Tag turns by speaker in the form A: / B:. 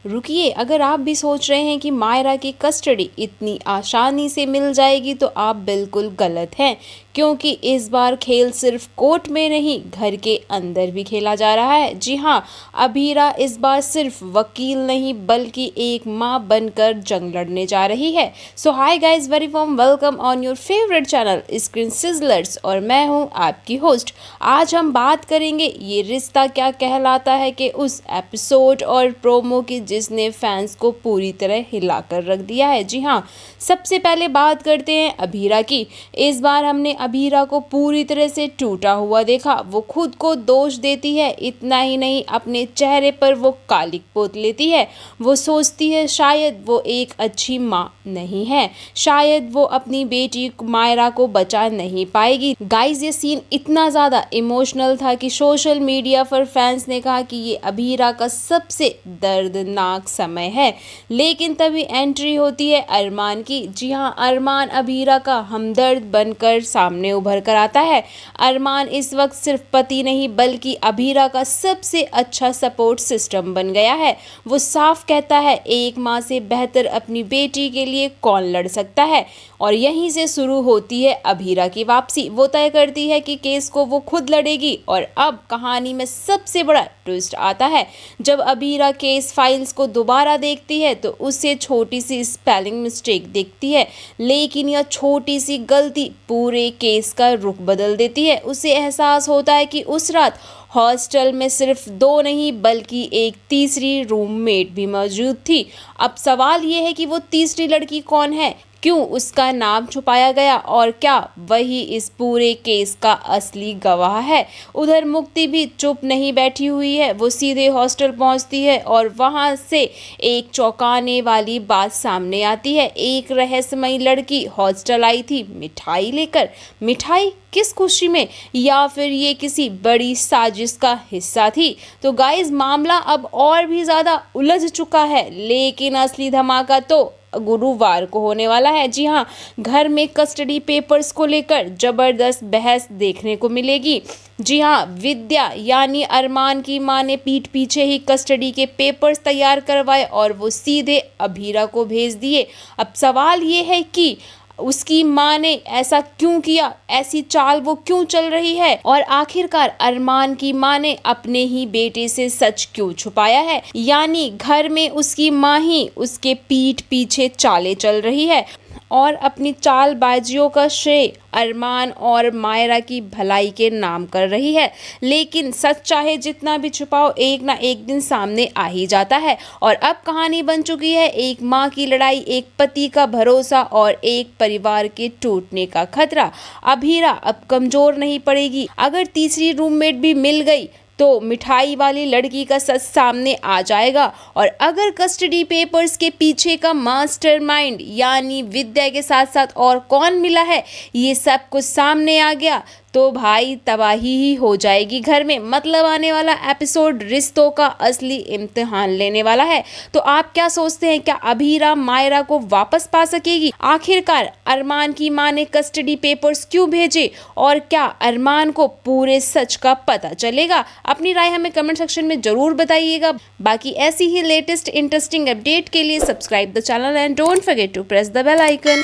A: रुकिए, अगर आप भी सोच रहे हैं कि मायरा की कस्टडी इतनी आसानी से मिल जाएगी तो आप बिल्कुल गलत हैं, क्योंकि इस बार खेल सिर्फ कोर्ट में नहीं घर के अंदर भी खेला जा रहा है। जी हाँ, अभीरा इस बार सिर्फ वकील नहीं बल्कि एक माँ बनकर जंग लड़ने जा रही है। So hi guys, very warm welcome on your favourite channel Screen Sizzlers और मैं हूँ आपकी होस्ट। आज हम बात करेंगे ये रिश्ता क्या कहलाता है कि उस एपिसोड और प्रोमो की जिसने फैंस को पूरी तरह हिलाकर रख दिया है। जी हाँ, सबसे पहले बात करते हैं अभीरा की। इस बार हमने अभीरा को पूरी तरह से टूटा हुआ देखा। वो खुद को दोष देती है, इतना ही नहीं अपने चेहरे पर वो कालिक पोत लेती है। वो सोचती है शायद वो एक अच्छी माँ नहीं है, शायद वो अपनी बेटी मायरा को बचा नहीं पाएगी। गाइस, ये सीन इतना ज़्यादा इमोशनल था कि सोशल मीडिया पर फैंस ने कहा कि ये अभीरा का सबसे दर्दनाक समय है। लेकिन तभी एंट्री होती है अरमान की। जी हाँ, अरमान अभीरा का हमदर्द बनकर सामने उभर कर आता है। अरमान इस वक्त सिर्फ पति नहीं बल्कि अभीरा का सबसे अच्छा सपोर्ट सिस्टम बन गया है। वो साफ कहता है एक माँ से बेहतर अपनी बेटी के लिए कौन लड़ सकता है। और यहीं से शुरू होती है अभीरा की वापसी। वो तय करती है कि केस को वो खुद लड़ेगी। और अब कहानी में सबसे बड़ा ट्विस्ट आता है जब अभीरा केस फाइल्स को दोबारा देखती है तो उससे छोटी सी स्पेलिंग मिस्टेक दिखती है, लेकिन यह छोटी सी गलती पूरे केस का रुख बदल देती है। उसे एहसास होता है कि उस रात हॉस्टल में सिर्फ 2 नहीं बल्कि एक तीसरी रूममेट भी मौजूद थी। अब सवाल ये है कि वो तीसरी लड़की कौन है, क्यों उसका नाम छुपाया गया और क्या वही इस पूरे केस का असली गवाह है। उधर मुक्ति भी चुप नहीं बैठी हुई है। वो सीधे हॉस्टल पहुंचती है और वहां से एक चौंकाने वाली बात सामने आती है। एक रहस्यमयी लड़की हॉस्टल आई थी मिठाई लेकर। मिठाई किस खुशी में, या फिर ये किसी बड़ी साजिश का हिस्सा थी? तो गाइस, मामला अब और भी ज़्यादा उलझ चुका है, लेकिन असली धमाका तो गुरुवार को होने वाला है। जी हाँ, घर में कस्टडी पेपर्स को लेकर जबरदस्त बहस देखने को मिलेगी। जी हाँ, विद्या यानी अरमान की मां ने पीठ पीछे ही कस्टडी के पेपर्स तैयार करवाए और वो सीधे अभीरा को भेज दिए। अब सवाल ये है कि उसकी माँ ने ऐसा क्यों किया, ऐसी चाल वो क्यों चल रही है, और आखिरकार अरमान की माँ ने अपने ही बेटे से सच क्यों छुपाया है। यानी घर में उसकी माँ ही उसके पीठ पीछे चालें चल रही है और अपनी चालबाजियों का श्रेय अरमान और मायरा की भलाई के नाम कर रही है। लेकिन सच चाहे जितना भी छुपाओ, एक ना एक दिन सामने आ ही जाता है। और अब कहानी बन चुकी है एक माँ की लड़ाई, एक पति का भरोसा और एक परिवार के टूटने का खतरा। अभीरा अब कमजोर नहीं पड़ेगी। अगर तीसरी रूममेट भी मिल गई तो मिठाई वाली लड़की का सच सामने आ जाएगा। और अगर कस्टडी पेपर्स के पीछे का मास्टरमाइंड यानी विद्या के साथ साथ और कौन मिला है, ये सब कुछ सामने आ गया तो भाई तबाही ही हो जाएगी घर में। मतलब आने वाला एपिसोड रिश्तों का असली इम्तिहान लेने वाला है। तो आप क्या सोचते हैं, क्या अभीरा मायरा को वापस पा सकेगी? आखिरकार अरमान की मां ने कस्टडी पेपर्स क्यों भेजे और क्या अरमान को पूरे सच का पता चलेगा? अपनी राय हमें कमेंट सेक्शन में जरूर बताइएगा। बाकी ऐसी ही लेटेस्ट इंटरेस्टिंग अपडेट के लिए subscribe the channel and don't forget to press the bell icon.